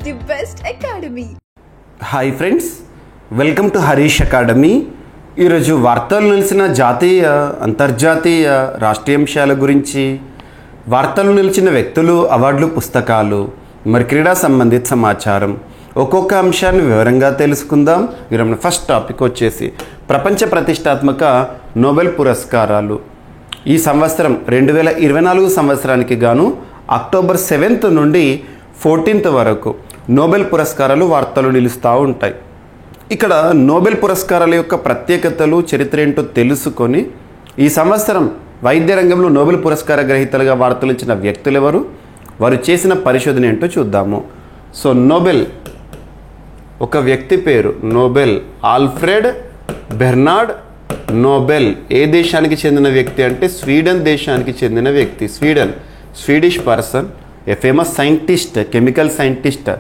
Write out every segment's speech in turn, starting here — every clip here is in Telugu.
the best academy. Hi friends, welcome to Harish academy. ఈరోజు వార్తలు నిలిచిన జాతీయ అంతర్జాతీయ రాష్ట్రీయ అంశాల గురించి, వార్తలు నిలిచిన వ్యక్తులు, అవార్డులు, పుస్తకాలు, మరి క్రీడా సంబంధిత సమాచారం, ఒక్కొక్క అంశాన్ని వివరంగా తెలుసుకుందాం. ఈరోజు ఫస్ట్ టాపిక్ వచ్చేసి ప్రపంచ ప్రతిష్టాత్మక నోబెల్ పురస్కారాలు. ఈ సంవత్సరం 2024 సంవత్సరానికి గాను అక్టోబర్ 7th నుండి 14th వరకు నోబెల్ పురస్కారాలు వార్తలు నిలుస్తూ ఉంటాయి. ఇక్కడ నోబెల్ పురస్కారాల యొక్క ప్రత్యేకతలు, చరిత్ర ఏంటో తెలుసుకొని ఈ సంవత్సరం వైద్య రంగంలో నోబెల్ పురస్కార గ్రహీతలుగా వార్తలు ఇచ్చిన వ్యక్తులు ఎవరు, వారు చేసిన పరిశోధన ఏంటో చూద్దాము. సో నోబెల్ ఒక వ్యక్తి పేరు నోబెల్ ఆల్ఫ్రెడ్ బెర్నార్డ్ నోబెల్. ఏ దేశానికి చెందిన వ్యక్తి అంటే స్వీడన్ దేశానికి చెందిన వ్యక్తి. స్వీడిష్ పర్సన్, ఏ ఫేమస్ సైంటిస్ట్, కెమికల్ సైంటిస్ట్.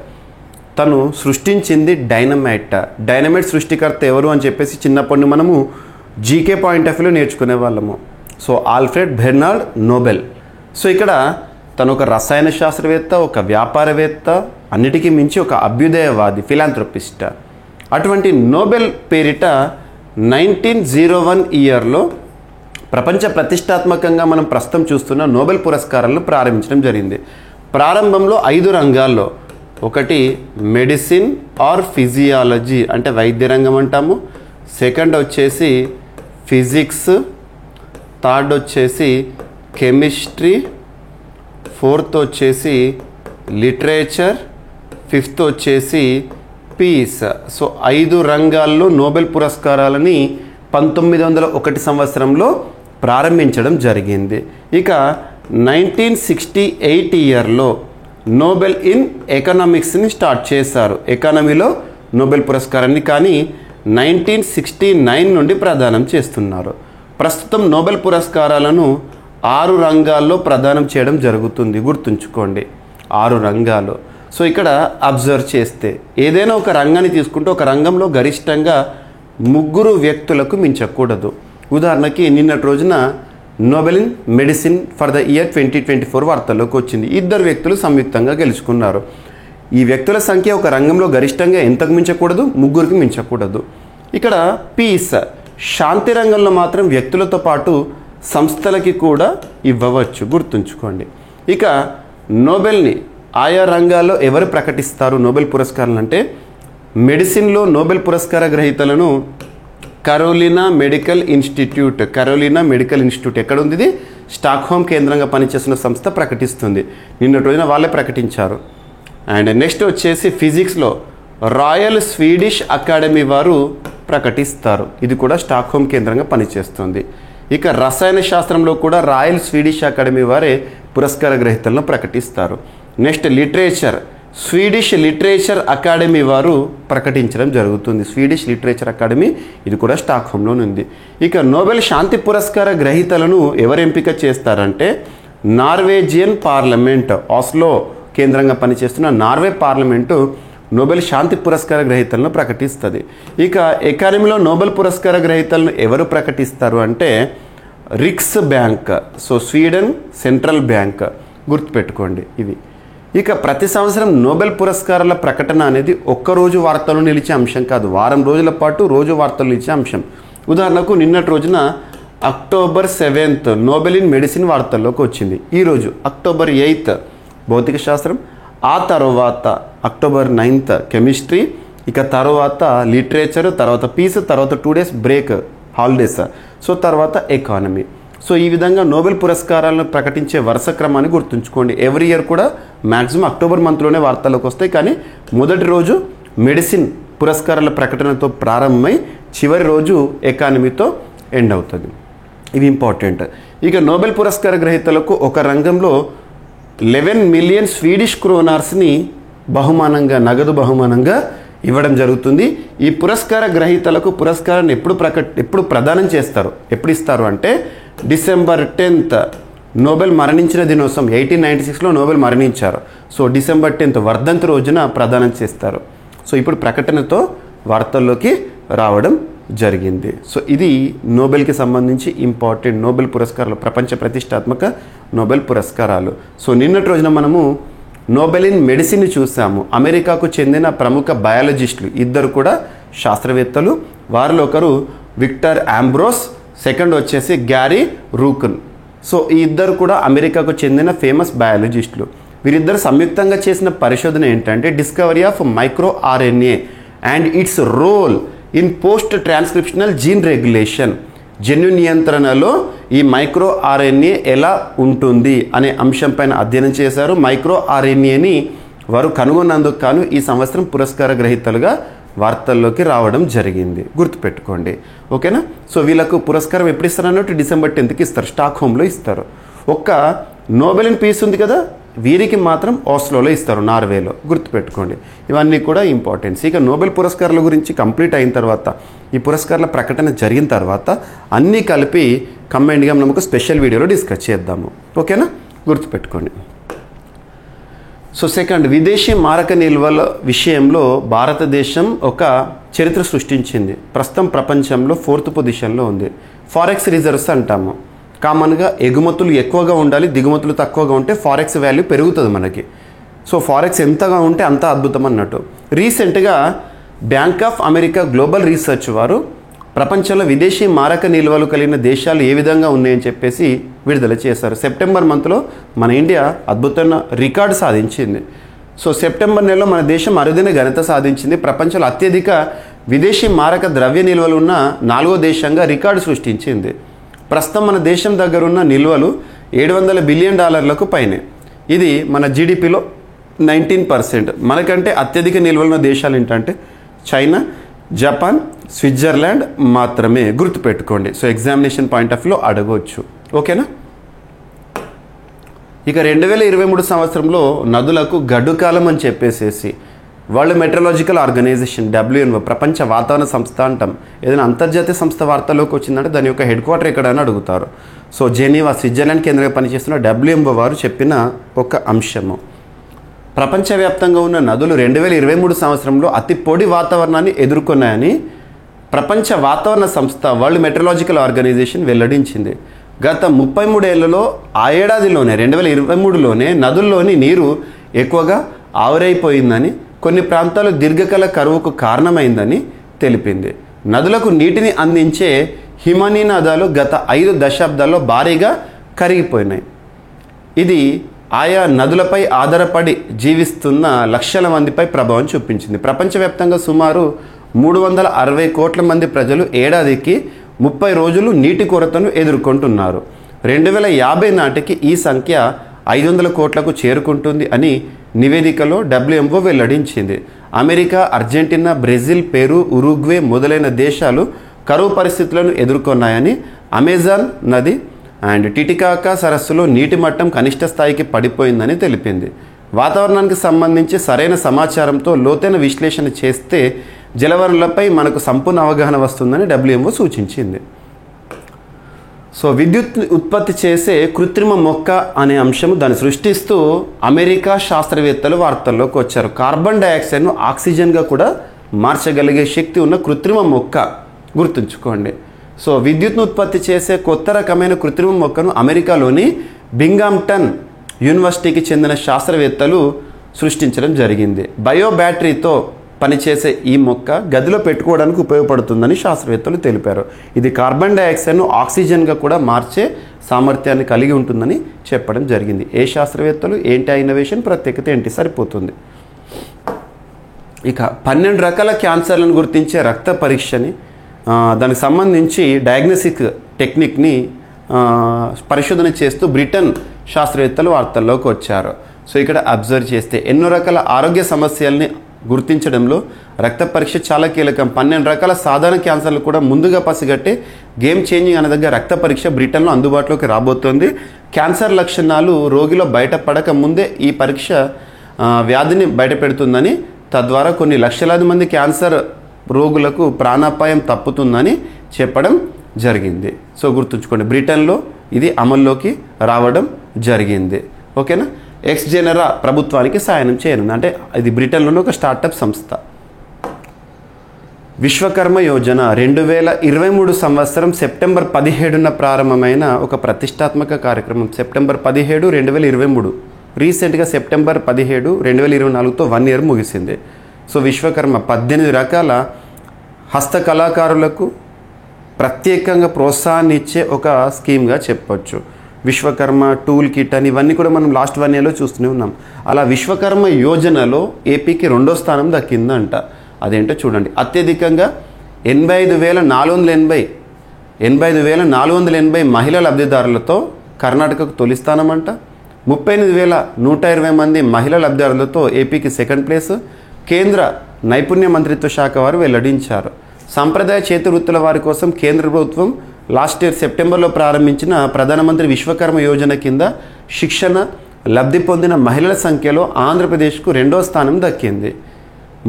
తను సృష్టించింది డైనమైట్ సృష్టికర్త ఎవరు అని చెప్పేసి చిన్నప్పటి మనము జీకే పాయింట్ ఆఫ్ వ్యూలో నేర్చుకునే వాళ్ళము. So Alfred Bernard Nobel. So ఇక్కడ తను ఒక రసాయన శాస్త్రవేత్త, ఒక వ్యాపారవేత్త, అన్నిటికీ మించి ఒక అభ్యుదయవాది, ఫిలాంథ్రోపిస్ట్. అటువంటి నోబెల్ పేరిట 1901 ఇయర్లో ప్రపంచ ప్రతిష్టాత్మకంగా మనం ప్రస్తుతం చూస్తున్న నోబెల్ పురస్కారాలను ప్రారంభించడం జరిగింది. ప్రారంభంలో 5 రంగాల్లో, ఒకటి మెడిసిన్ ఆర్ ఫిజియాలజీ అంటే వైద్య రంగం అంటాము, సెకండ్ వచ్చేసి ఫిజిక్స్, థర్డ్ వచ్చేసి కెమిస్ట్రీ, ఫోర్త్ వచ్చేసి లిటరేచర్, ఫిఫ్త్ వచ్చేసి పీస్. సో 5 రంగాల్లో నోబెల్ పురస్కారాలని 1901 సంవత్సరంలో ప్రారంభించడం జరిగింది. ఇక 1968 ఇయర్లో నోబెల్ ఇన్ ఎకనామిక్స్ని స్టార్ట్ చేశారు. ఎకానమీలో నోబెల్ పురస్కారాన్ని కానీ 1969 నుండి ప్రదానం చేస్తున్నారు. ప్రస్తుతం నోబెల్ పురస్కారాలను 6 రంగాల్లో ప్రదానం చేయడం జరుగుతుంది. గుర్తుంచుకోండి, 6 రంగాలు. సో ఇక్కడ అబ్జర్వ్ చేస్తే ఏదైనా ఒక రంగాన్ని తీసుకుంటే ఒక రంగంలో గరిష్టంగా 3 వ్యక్తులకు మించకూడదు. ఉదాహరణకి నిన్నటి రోజున Nobel in medicine for the year 2024 వార్తల్లోకి వచ్చింది. 2 వ్యక్తులు సంయుక్తంగా గెలుచుకున్నారు. ఈ వ్యక్తుల సంఖ్య ఒక రంగంలో గరిష్టంగా ఎంతకు మించకూడదు? 3కి మించకూడదు. ఇక్కడ పీస్, శాంతి రంగంలో మాత్రం వ్యక్తులతో పాటు సంస్థలకి కూడా ఇవ్వవచ్చు. గుర్తుంచుకోండి. ఇక నోబెల్ని ఆయా రంగాల్లో ఎవరు ప్రకటిస్తారు నోబెల్ పురస్కారాలు అంటే, మెడిసిన్లో నోబెల్ పురస్కార గ్రహీతలను కరోలినా మెడికల్ ఇన్స్టిట్యూట్ ఎక్కడ ఉంది? ఇది స్టాక్హోమ్ కేంద్రంగా పనిచేస్తున్న సంస్థ ప్రకటిస్తుంది. నిన్నటి రోజున వాళ్ళే ప్రకటించారు. అండ్ నెక్స్ట్ వచ్చేసి ఫిజిక్స్లో రాయల్ స్వీడిష్ అకాడమీ వారు ప్రకటిస్తారు. ఇది కూడా స్టాక్హోమ్ కేంద్రంగా పనిచేస్తుంది. ఇక రసాయన శాస్త్రంలో కూడా రాయల్ స్వీడిష్ అకాడమీ వారే పురస్కార గ్రహీతలను ప్రకటిస్తారు. Next literature, Swedish literature academy వారు ప్రకటించడం జరుగుతుంది. స్వీడిష్ లిటరేచర్ అకాడమీ, ఇది కూడా స్టాక్హోమ్లోనే ఉంది. ఇక నోబెల్ శాంతి పురస్కార గ్రహీతలను ఎవరు ఎంపిక చేస్తారంటే, నార్వేజియన్ పార్లమెంట్, ఆస్లో కేంద్రంగా పనిచేస్తున్న నార్వే పార్లమెంటు నోబెల్ శాంతి పురస్కార గ్రహీతలను ప్రకటిస్తుంది. ఇక ఎకానమీలో నోబెల్ పురస్కార గ్రహీతలను ఎవరు ప్రకటిస్తారు అంటే Riksbank. So Sweden central bank, గుర్తుపెట్టుకోండి ఇవి. ఇక ప్రతి సంవత్సరం నోబెల్ పురస్కారాల ప్రకటన అనేది ఒక్కరోజు వార్తలు నిలిచే అంశం కాదు, వారం రోజుల పాటు రోజు వార్తలు నిలిచే అంశం. ఉదాహరణకు నిన్నటి రోజున October 7th Nobel in medicine వార్తల్లోకి వచ్చింది. ఈరోజు అక్టోబర్ 8th భౌతిక శాస్త్రం, ఆ తర్వాత అక్టోబర్ 9th కెమిస్ట్రీ, ఇక తర్వాత లిటరేచర్, తర్వాత పీస్, తర్వాత 2 days బ్రేక్, హాలిడేస్, సో తర్వాత ఎకానమీ. సో ఈ విధంగా నోబెల్ పురస్కారాలను ప్రకటించే వరుస క్రమాన్ని గుర్తుంచుకోండి. ఎవ్రీ ఇయర్ కూడా మ్యాక్సిమం అక్టోబర్ మంత్లోనే వార్తల్లోకి వస్తాయి, కానీ మొదటి రోజు మెడిసిన్ పురస్కారాల ప్రకటనతో ప్రారంభమై చివరి రోజు ఎకానమీతో ఎండ్ అవుతుంది. ఇవి ఇంపార్టెంట్. ఇక నోబెల్ పురస్కార గ్రహీతలకు ఒక రంగంలో 11 మిలియన్ స్వీడిష్ క్రోనార్స్ని బహుమానంగా, నగదు బహుమానంగా ఇవ్వడం జరుగుతుంది. ఈ పురస్కార గ్రహీతలకు పురస్కారాన్ని ఎప్పుడు ప్రదానం చేస్తారు, ఎప్పుడు ఇస్తారు అంటే డిసెంబర్ 10th నోబెల్ మరణించిన దినోత్సవం. 1896లో నోబెల్ మరణించారు. సో డిసెంబర్ 10th వర్ధంతి రోజున ప్రదానం చేస్తారు. సో ఇప్పుడు ప్రకటనతో వార్తల్లోకి రావడం జరిగింది. సో ఇది నోబెల్కి సంబంధించి ఇంపార్టెంట్ నోబెల్ పురస్కారాలు, ప్రపంచ ప్రతిష్టాత్మక నోబెల్ పురస్కారాలు. సో నిన్నటి రోజున మనము నోబెల్ ఇన్ మెడిసిన్ చూసాము. అమెరికాకు చెందిన ప్రముఖ బయాలజిస్టులు ఇద్దరు కూడా శాస్త్రవేత్తలు. వారిలో ఒకరు విక్టర్ ఆంబ్రోస్, సెకండ్ వచ్చేసి గ్యారీ రూకన్. సో ఈ ఇద్దరు కూడా అమెరికాకు చెందిన ఫేమస్ బయాలజిస్టులు. వీరిద్దరు సంయుక్తంగా చేసిన పరిశోధన ఏంటంటే discovery of micro RNA and its role in post transcriptional gene regulation. జన్యు నియంత్రణలో ఈ మైక్రో ఆర్ఎన్ఏ ఎలా ఉంటుంది అనే అంశంపైన అధ్యయనం చేశారు. మైక్రో ఆర్ఎన్ఏని వారు కనుగొన్నందుకు గాను ఈ సంవత్సరం పురస్కార గ్రహీతలుగా వార్తల్లోకి రావడం జరిగింది. గుర్తుపెట్టుకోండి, ఓకేనా. సో వీళ్ళకు పురస్కారం ఎప్పుడు ఇస్తారు అన్నట్టు డిసెంబర్ 10కి ఇస్తారు, స్టాక్ హోమ్లో ఇస్తారు. ఒక్క నోబెల్ ఇన్ పీస్ ఉంది కదా, వీరికి మాత్రం ఆస్లోలో ఇస్తారు, నార్వేలో. గుర్తుపెట్టుకోండి, ఇవన్నీ కూడా ఇంపార్టెంట్స్. ఇక నోబెల్ పురస్కారాల గురించి కంప్లీట్ అయిన తర్వాత, ఈ పురస్కారాల ప్రకటన జరిగిన తర్వాత అన్నీ కలిపి కంబైన్డ్గా మనం ఒక స్పెషల్ వీడియోలో డిస్కస్ చేద్దాము, ఓకేనా. గుర్తుపెట్టుకోండి. సో సెకండ్, విదేశీ మారక నిల్వల విషయంలో భారతదేశం ఒక చరిత్ర సృష్టించింది. ప్రస్తుతం ప్రపంచంలో 4th పొజిషన్లో ఉంది. ఫారెక్స్ రిజర్వ్స్ అంటాము. కామన్గా ఎగుమతులు ఎక్కువగా ఉండాలి, దిగుమతులు తక్కువగా ఉంటే ఫారెక్స్ వాల్యూ పెరుగుతుంది మనకి. సో ఫారెక్స్ ఎంతగా ఉంటే అంత అద్భుతం అన్నట్టు. రీసెంట్గా bank of America global research వారు ప్రపంచంలో విదేశీ మారక నిల్వలు కలిగిన దేశాలు ఏ విధంగా ఉన్నాయని చెప్పేసి విడుదల చేశారు. సెప్టెంబర్ మంత్లో మన ఇండియా అద్భుతమైన రికార్డు సాధించింది. సో సెప్టెంబర్ నెలలో మన దేశం అరుదైన ఘనత సాధించింది. ప్రపంచంలో అత్యధిక విదేశీ మారక ద్రవ్య నిల్వలు ఉన్న 4వ దేశంగా రికార్డు సృష్టించింది. ప్రస్తుతం మన దేశం దగ్గర ఉన్న నిల్వలు $700 బిలియన్ పైనే. ఇది మన జీడిపిలో 19%. మనకంటే అత్యధిక నిల్వలున్న దేశాలు ఏంటంటే చైనా, జపాన్, స్విట్జర్లాండ్ మాత్రమే. గుర్తుపెట్టుకోండి. సో ఎగ్జామినేషన్ పాయింట్ ఆఫ్ వ్యూలో అడగవచ్చు, ఓకేనా. ఇక 2023 సంవత్సరంలో నదులకు గడ్డు కాలం అని చెప్పేసేసి వరల్డ్ మెట్రలాజికల్ ఆర్గనైజేషన్ WMO, ప్రపంచ వాతావరణ సంస్థ అంటాం. ఏదైనా అంతర్జాతీయ సంస్థ వార్తలోకి వచ్చిందంటే దాని యొక్క హెడ్ క్వార్టర్ ఎక్కడని అడుగుతారు. సో జెనీవా, స్విట్జర్లాండ్ కేంద్రంగా పనిచేస్తున్న WMO వారు చెప్పిన ఒక అంశము, ప్రపంచవ్యాప్తంగా ఉన్న నదులు 2023 సంవత్సరంలో అతి పొడి వాతావరణాన్ని ఎదుర్కొన్నాయని ప్రపంచ వాతావరణ సంస్థ వరల్డ్ మెట్రలాజికల్ ఆర్గనైజేషన్ వెల్లడించింది. గత 33 ఏళ్లలో ఆ ఏడాదిలోనే 2023లోనే నదుల్లోని నీరు ఎక్కువగా ఆవిరైపోయిందని, కొన్ని ప్రాంతాలు దీర్ఘకాల కరువుకు కారణమైందని తెలిపింది. నదులకు నీటిని అందించే హిమనీ నదాలు గత 5 దశాబ్దాల్లో భారీగా కరిగిపోయినాయి. ఇది ఆయా నదులపై ఆధారపడి జీవిస్తున్న లక్షల మందిపై ప్రభావం చూపించింది. ప్రపంచవ్యాప్తంగా సుమారు 360 కోట్ల మంది ప్రజలు ఏడాదికి 30 రోజులు నీటి కొరతను ఎదుర్కొంటున్నారు. 2050 నాటికి ఈ సంఖ్య 500 కోట్లకు చేరుకుంటుంది అని నివేదికలో WMO వెల్లడించింది. America, Argentina, Brazil, Peru, Uruguay మొదలైన దేశాలు కరువు పరిస్థితులను ఎదుర్కొన్నాయని, అమెజాన్ నది అండ్ టిటికాకా సరస్సులో నీటి మట్టం కనిష్ట స్థాయికి పడిపోయిందని తెలిపింది. వాతావరణానికి సంబంధించి సరైన సమాచారంతో లోతైన విశ్లేషణ చేస్తే జలవనరులపై మనకు సంపూర్ణ అవగాహన వస్తుందని WMO సూచించింది. సో విద్యుత్ ఉత్పత్తి చేసే కృత్రిమ మొక్క అనే అంశము, దాన్ని సృష్టిస్తూ అమెరికా శాస్త్రవేత్తలు వార్తల్లోకి వచ్చారు. కార్బన్ డైఆక్సైడ్ను ఆక్సిజన్గా కూడా మార్చగలిగే శక్తి ఉన్న కృత్రిమ మొక్క. గుర్తుంచుకోండి. సో విద్యుత్ను ఉత్పత్తి చేసే కొత్త రకమైన కృత్రిమ మొక్కను అమెరికాలోని బింగామ్టన్ యూనివర్సిటీకి చెందిన శాస్త్రవేత్తలు సృష్టించడం జరిగింది. బయో బ్యాటరీతో పనిచేసే ఈ మొక్క గదిలో పెట్టుకోవడానికి ఉపయోగపడుతుందని శాస్త్రవేత్తలు తెలిపారు. ఇది కార్బన్ డైఆక్సైడ్ను ఆక్సిజన్గా కూడా మార్చే సామర్థ్యాన్ని కలిగి ఉంటుందని చెప్పడం జరిగింది. ఏ శాస్త్రవేత్తలు, ఏంటి ఆ ఇన్నోవేషన్, ప్రత్యేకత ఏంటి, సరిపోతుంది. ఇక 12 రకాల క్యాన్సర్లను గుర్తించే రక్త పరీక్షని, దానికి సంబంధించి డయాగ్నోస్టిక్ టెక్నిక్ని పరిశోధన చేస్తూ బ్రిటన్ శాస్త్రవేత్తలు వార్తల్లోకి వచ్చారు. సో ఇక్కడ అబ్జర్వ్ చేస్తే ఎన్నో రకాల ఆరోగ్య సమస్యల్ని గుర్తించడంలో రక్త పరీక్ష చాలా కీలకం. 12 రకాల సాధారణ క్యాన్సర్లు కూడా ముందుగా పసిగట్టే గేమ్ చేంజింగ్ అనదగ్గ రక్త పరీక్ష బ్రిటన్లో అందుబాటులోకి రాబోతోంది. క్యాన్సర్ లక్షణాలు రోగిలో బయటపడక ముందే ఈ పరీక్ష వ్యాధిని బయటపెడుతుందని, తద్వారా కొన్ని లక్షలాది మంది క్యాన్సర్ రోగులకు ప్రాణాపాయం తప్పుతుందని చెప్పడం జరిగింది. సో గుర్తుంచుకోండి, బ్రిటన్లో ఇది అమల్లోకి రావడం జరిగింది, ఓకేనా. ఎక్స్జెనరా ప్రభుత్వానికి సాయం చేయనుంది. అంటే ఇది బ్రిటన్లోని ఒక స్టార్టప్ సంస్థ. విశ్వకర్మ యోజన 2023 సంవత్సరం సెప్టెంబర్ 17న ప్రారంభమైన ఒక ప్రతిష్టాత్మక కార్యక్రమం. సెప్టెంబర్ 17, 2023 రీసెంట్గా సెప్టెంబర్ 17, 2024తో 1 ఇయర్ ముగిసింది. సో విశ్వకర్మ 18 రకాల హస్తకళాకారులకు ప్రత్యేకంగా ప్రోత్సాహాన్ని ఇచ్చే ఒక స్కీమ్గా చెప్పొచ్చు. విశ్వకర్మ టూల్ కిట్ అని ఇవన్నీ కూడా మనం లాస్ట్ 1 ఇయర్లో చూస్తూనే ఉన్నాం. అలా విశ్వకర్మ యోజనలో ఏపీకి 2వ స్థానం దక్కిందంట. అదేంటో చూడండి. అత్యధికంగా 85,480 మహిళా లబ్ధిదారులతో కర్ణాటకకు తొలి స్థానం అంట. 38,120 మంది మహిళా లబ్ధిదారులతో ఏపీకి 2nd ప్లేస్ కేంద్ర నైపుణ్య మంత్రిత్వ శాఖ వారు వెల్లడించారు. సంప్రదాయ చేతి వృత్తుల వారి కోసం కేంద్ర ప్రభుత్వం లాస్ట్ ఇయర్ సెప్టెంబర్లో ప్రారంభించిన ప్రధానమంత్రి విశ్వకర్మ యోజన కింద శిక్షణ లబ్ధి పొందిన మహిళల సంఖ్యలో ఆంధ్రప్రదేశ్కు 2వ స్థానం దక్కింది.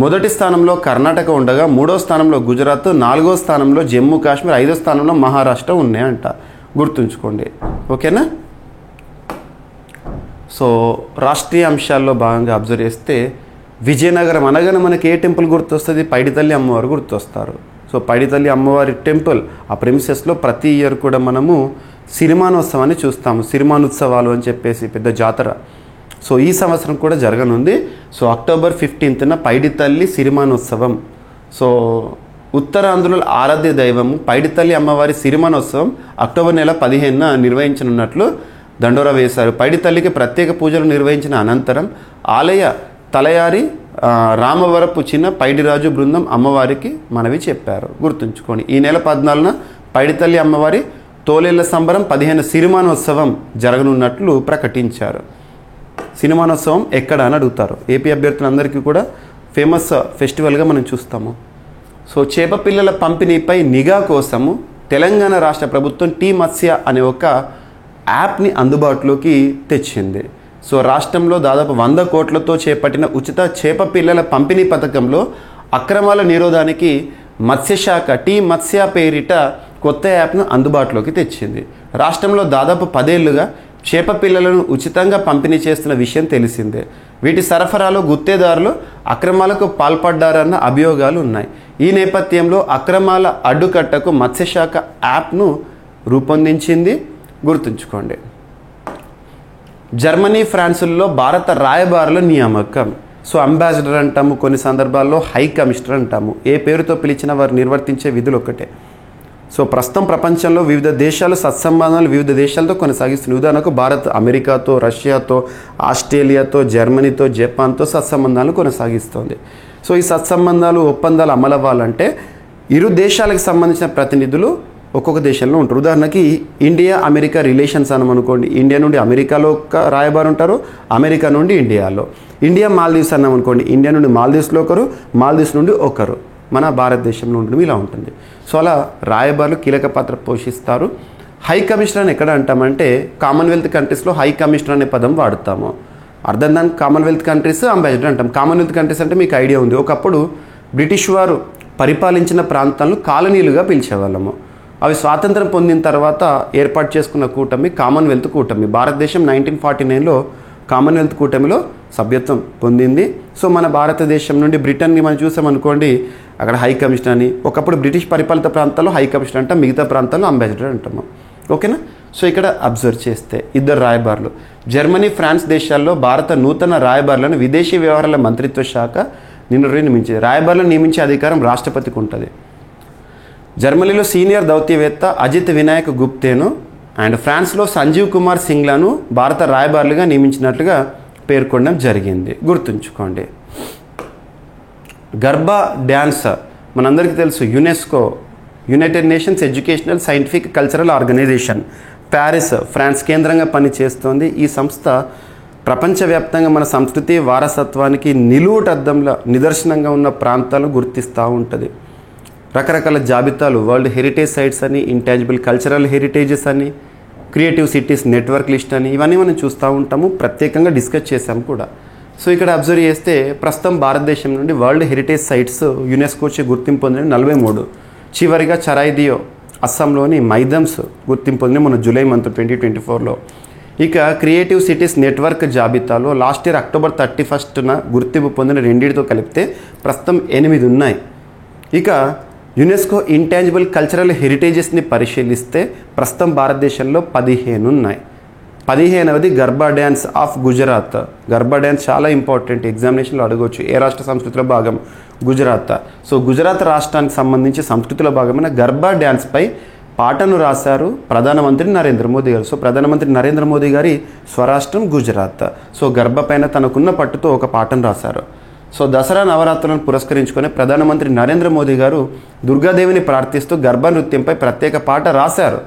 మొదటి స్థానంలో కర్ణాటక ఉండగా 3వ స్థానంలో గుజరాత్, 4వ స్థానంలో జమ్మూ కాశ్మీర్, 5వ స్థానంలో మహారాష్ట్ర ఉన్నాయంట. గుర్తుంచుకోండి. ఓకేనా? సో రాష్ట్రీయ అంశాల్లో భాగంగా అబ్జర్వ్ చేస్తే విజయనగరం అనగానే మనకి ఏ టెంపుల్ గుర్తొస్తుంది? పైడితల్లి అమ్మవారు గుర్తొస్తారు. సో పైడితల్లి అమ్మవారి టెంపుల్ ఆ ప్రెమిసెస్లో ప్రతి ఇయర్ కూడా మనము సిరిమానోత్సవాన్ని చూస్తాము. సిరిమానోత్సవాలు అని చెప్పేసి పెద్ద జాతర. సో ఈ సంవత్సరం కూడా జరగనుంది. సో అక్టోబర్ 15న పైడితల్లి సిరిమానోత్సవం. సో ఉత్తరాంధ్రుల ఆరాధ్య దైవము పైడితల్లి అమ్మవారి సిరిమానోత్సవం అక్టోబర్ నెల 15న నిర్వహించనున్నట్లు దండోరా వేశారు. పైడితల్లికి ప్రత్యేక పూజలు నిర్వహించిన అనంతరం ఆలయ తలయారి రామవరపు చిన్న పైడిరాజు బృందం అమ్మవారికి మనవి చెప్పారు. గుర్తుంచుకోండి. ఈ నెల 14న పైడితల్లి అమ్మవారి తోలేళ్ల సంబరం, 15 సిరిమానోత్సవం జరగనున్నట్లు ప్రకటించారు. సిరిమానోత్సవం ఎక్కడ అని అడుగుతారు. ఏపీ అభ్యర్థులందరికీ కూడా ఫేమస్ ఫెస్టివల్గా మనం చూస్తాము. సో చేప పిల్లల పంపిణీపై నిఘా కోసము తెలంగాణ రాష్ట్ర ప్రభుత్వం టీ మత్స్య అనే ఒక యాప్ని అందుబాటులోకి తెచ్చింది. సో రాష్ట్రంలో దాదాపు 100 కోట్లతో చేపట్టిన ఉచిత చేప పిల్లల పంపిణీ పథకంలో అక్రమాల నిరోధానికి మత్స్యశాఖ టీ మత్స్య పేరిట కొత్త యాప్ను అందుబాటులోకి తెచ్చింది. రాష్ట్రంలో దాదాపు 10 ఏళ్లుగా చేప పిల్లలను ఉచితంగా పంపిణీ చేస్తున్న విషయం తెలిసిందే. వీటి సరఫరాలో గుత్తేదారులు అక్రమాలకు పాల్పడ్డారన్న అభియోగాలు ఉన్నాయి. ఈ నేపథ్యంలో అక్రమాల అడ్డుకట్టకు మత్స్యశాఖ యాప్ను రూపొందించింది. గుర్తుంచుకోండి. జర్మనీ, ఫ్రాన్సుల్లో భారత రాయబారుల నియామకం. సో అంబాసిడర్ అంటాము, కొన్ని సందర్భాల్లో హై కమిషనర్ అంటాము. ఏ పేరుతో పిలిచినా వారు నిర్వర్తించే విధులు ఒకటే. సో ప్రస్తుతం ప్రపంచంలో వివిధ దేశాలు సత్సంబంధాలు వివిధ దేశాలతో కొనసాగిస్తుంది. ఉదాహరణకు భారత్ అమెరికాతో, రష్యాతో, ఆస్ట్రేలియాతో, జర్మనీతో, జపాన్తో సత్సంబంధాలు కొనసాగిస్తోంది. సో ఈ సత్సంబంధాలు ఒప్పందాలు అమలవ్వాలంటే ఇరు దేశాలకు సంబంధించిన ప్రతినిధులు ఒక్కొక్క దేశంలో ఉంటారు. ఉదాహరణకి ఇండియా అమెరికా రిలేషన్స్ అని అనుకోండి. ఇండియా నుండి అమెరికాలో ఒక రాయబారు ఉంటారు, అమెరికా నుండి ఇండియాలో. ఇండియా మాల్దీవ్స్ అన్నాం అనుకోండి. ఇండియా నుండి మాల్దీవ్స్లో ఒకరు, మాల్దీవ్స్ నుండి ఒకరు మన భారతదేశంలో ఉంటుంది. ఇలా ఉంటుంది. సో అలా రాయబారులు కీలక పాత్ర పోషిస్తారు. హై కమిషనర్ అని ఎక్కడ అంటామంటే కామన్వెల్త్ కంట్రీస్లో హై కమిషనర్ అనే పదం వాడతాము. అర్థం దానికి కామన్వెల్త్ కంట్రీస్ అంబాసిడర్ అంటాం. కామన్వెల్త్ కంట్రీస్ అంటే మీకు ఐడియా ఉంది. ఒకప్పుడు బ్రిటిష్ వారు పరిపాలించిన ప్రాంతాలను కాలనీలుగా పిలిచేవాళ్ళము. అవి స్వాతంత్రం పొందిన తర్వాత ఏర్పాటు చేసుకున్న కూటమి కామన్వెల్త్ కూటమి. భారతదేశం 1949లో కామన్వెల్త్ కూటమిలో సభ్యత్వం పొందింది. సో మన భారతదేశం నుండి బ్రిటన్ని మనం చూసామనుకోండి, అక్కడ హై కమిషనర్ అని. ఒకప్పుడు బ్రిటిష్ పరిపాలిత ప్రాంతాల్లో హై కమిషనర్ అంటాం, మిగతా ప్రాంతాల్లో అంబాసిడర్ అంటాము. ఓకేనా? సో ఇక్కడ అబ్జర్వ్ చేస్తే 2 రాయబారులు. జర్మనీ, ఫ్రాన్స్ దేశాల్లో భారత నూతన రాయబారులను విదేశీ వ్యవహారాల మంత్రిత్వ శాఖ నియమించింది. రాయబారులను నియమించే అధికారం రాష్ట్రపతికి ఉంటుంది. జర్మనీలో సీనియర్ దౌత్యవేత్త అజిత్ వినాయక్ గుప్తేను అండ్ ఫ్రాన్స్లో సంజీవ్ కుమార్ సింగ్లను భారత రాయబారులుగా నియమించినట్లుగా పేర్కొనడం జరిగింది. గుర్తుంచుకోండి. గర్బా డ్యాన్స్ మనందరికీ తెలుసు. UNESCO, United Nations Educational Scientific Cultural Organization, Paris, France కేంద్రంగా పనిచేస్తోంది. ఈ సంస్థ ప్రపంచవ్యాప్తంగా మన సంస్కృతి వారసత్వానికి నిలువుటద్దంలో నిదర్శనంగా ఉన్న ప్రాంతాలను గుర్తిస్తూ ఉంటుంది. రకరకాల జాబితాలు, వరల్డ్ హెరిటేజ్ సైట్స్ అని, ఇంటాంజిబుల్ కల్చరల్ హెరిటేజెస్ అని, క్రియేటివ్ సిటీస్ నెట్వర్క్ లిస్ట్ అని, ఇవన్నీ మనం చూస్తూ ఉంటాము. ప్రత్యేకంగా డిస్కస్ చేసాము కూడా. సో ఇక్కడ అబ్జర్వ్ చేస్తే ప్రస్తుతం భారతదేశం నుండి వరల్డ్ హెరిటేజ్ సైట్స్ యునెస్కోచే గుర్తింపు పొందిన 43. చివరిగా చరాయిదియో అస్సాంలోని మైదమ్స్ గుర్తింపు పొందిన మన జూలై మంత్ 2024లో. ఇక క్రియేటివ్ సిటీస్ నెట్వర్క్ జాబితాలో లాస్ట్ ఇయర్ అక్టోబర్ 31న గుర్తింపు పొందిన 2తో కలిపితే ప్రస్తుతం 8 ఉన్నాయి. ఇక యునెస్కో ఇంటాంజిబుల్ కల్చరల్ హెరిటేజెస్ని పరిశీలిస్తే ప్రస్తుతం భారతదేశంలో 15 ఉన్నాయి. 15వది garba dance of Gujarat. Garba dance చాలా ఇంపార్టెంట్, ఎగ్జామినేషన్లో అడగవచ్చు. ఏ రాష్ట్ర సంస్కృతిలో భాగం? గుజరాత్. సో గుజరాత్ రాష్ట్రానికి సంబంధించి సంస్కృతిలో భాగమైన గర్బా డ్యాన్స్పై పాటను రాశారు ప్రధానమంత్రి నరేంద్ర మోదీ గారు. సో ప్రధానమంత్రి నరేంద్ర మోదీ గారి స్వరాష్ట్రం గుజరాత్. సో గర్బా పైన తనకున్న పట్టుతో ఒక పాటను రాశారు. సో దసరా నవరాత్రులను పురస్కరించుకొని ప్రధానమంత్రి నరేంద్ర మోదీ గారు దుర్గాదేవిని ప్రార్థిస్తూ గర్బా నృత్యంపై ప్రత్యేక పాట రాశారు.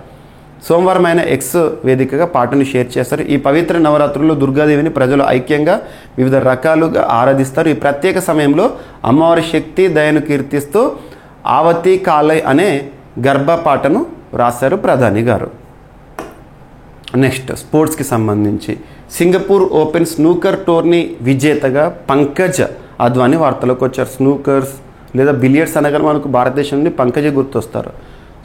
సోమవారం ఆయన ఎక్స్ వేదికగా పాటను షేర్ చేశారు. ఈ పవిత్ర నవరాత్రుల్లో దుర్గాదేవిని ప్రజలు ఐక్యంగా వివిధ రకాలుగా ఆరాధిస్తారు. ఈ ప్రత్యేక సమయంలో అమ్మవారి శక్తి దయను కీర్తిస్తూ ఆవతి కాలై అనే గర్బా పాటను రాశారు ప్రధాని గారు. నెక్స్ట్ స్పోర్ట్స్కి సంబంధించి సింగపూర్ ఓపెన్ స్నూకర్ టోర్నీ విజేతగా పంకజ్ అద్వానీ వార్తలోకి వచ్చారు. స్నూకర్స్ లేదా బిలియర్డ్స్ అనగానే మనకు భారతదేశం నుండి పంకజే గుర్తొస్తారు.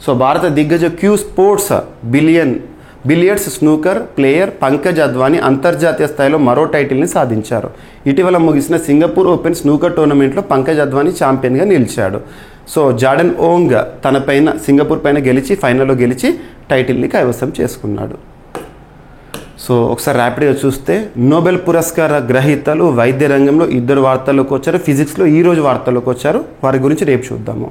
సో భారత దిగ్గజ cue sports billiards snooker player Pankaj Advani అంతర్జాతీయ స్థాయిలో మరో టైటిల్ని సాధించారు. ఇటీవల ముగిసిన సింగపూర్ ఓపెన్ స్నూకర్ టోర్నమెంట్లో పంకజ్ అద్వానీ ఛాంపియన్గా నిలిచాడు. సో జార్డన్ ఓంగ్ సింగపూర్ పైన గెలిచి ఫైనల్లో గెలిచి టైటిల్ని కైవసం చేసుకున్నాడు. సో ఒకసారి ర్యాపిడ్గా చూస్తే నోబెల్ పురస్కార గ్రహీతలు వైద్య రంగంలో 2 వార్తల్లోకి వచ్చారు. ఫిజిక్స్లో ఈరోజు వార్తల్లోకి వచ్చారు. వారి గురించి రేపు చూద్దాము.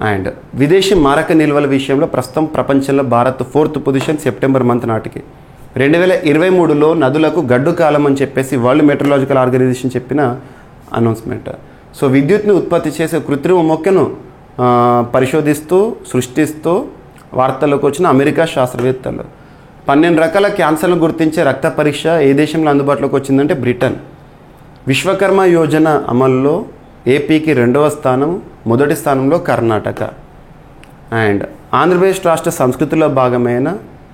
అండ్ విదేశీ మారక నిల్వల విషయంలో ప్రస్తుతం ప్రపంచంలో Bharat 4th position September month నాటికి. 2023లో నదులకు గడ్డు కాలం అని చెప్పేసి వరల్డ్ మెట్రలాజికల్ ఆర్గనైజేషన్ చెప్పిన అనౌన్స్మెంట్. సో విద్యుత్ని ఉత్పత్తి చేసే కృత్రిమ మొక్కను పరిశోధిస్తూ సృష్టిస్తూ వార్తల్లోకి వచ్చిన అమెరికా శాస్త్రవేత్తలు 12 రకాల క్యాన్సర్లను గుర్తించే రక్త పరీక్ష ఏ దేశంలో అందుబాటులోకి వచ్చిందంటే బ్రిటన్. విశ్వకర్మ యోజన అమల్లో ఏపీకి 2వ స్థానం, మొదటి స్థానంలో కర్ణాటక. అండ్ ఆంధ్రప్రదేశ్ రాష్ట్ర సంస్కృతిలో భాగమైన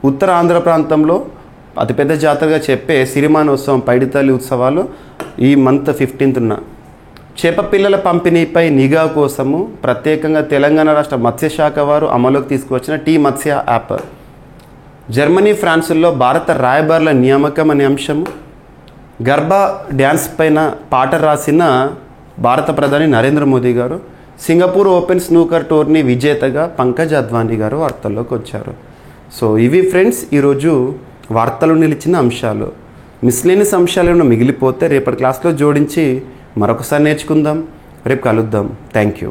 ఉత్తర ఆంధ్ర ప్రాంతంలో అతిపెద్ద జాతరగా చెప్పే సిరిమానోత్సవం పైడితల్లి ఉత్సవాలు ఈ మంత్ 15న. చేప పిల్లల పంపిణీపై నిఘా కోసము ప్రత్యేకంగా తెలంగాణ రాష్ట్ర మత్స్యశాఖ వారు అమలులోకి తీసుకువచ్చిన టీ మత్స్య యాప్. జర్మనీ ఫ్రాన్స్లో భారత రాయబారుల నియామకం అనే అంశము. గర్బా డ్యాన్స్ పైన పాట రాసిన భారత ప్రధాని నరేంద్ర మోదీ గారు. సింగపూర్ ఓపెన్ స్నూకర్ టోర్నీ విజేతగా పంకజ్ అద్వానీ గారు వార్తల్లోకి వచ్చారు. సో ఇవి ఫ్రెండ్స్ ఈరోజు వార్తలు నిలిచిన అంశాలు. మిస్లేనియస్ అంశాలు ఏమైనా మిగిలిపోతే రేపటి క్లాస్లో జోడించి మరొకసారి నేర్చుకుందాం. రేపు కలుద్దాం. Thank you.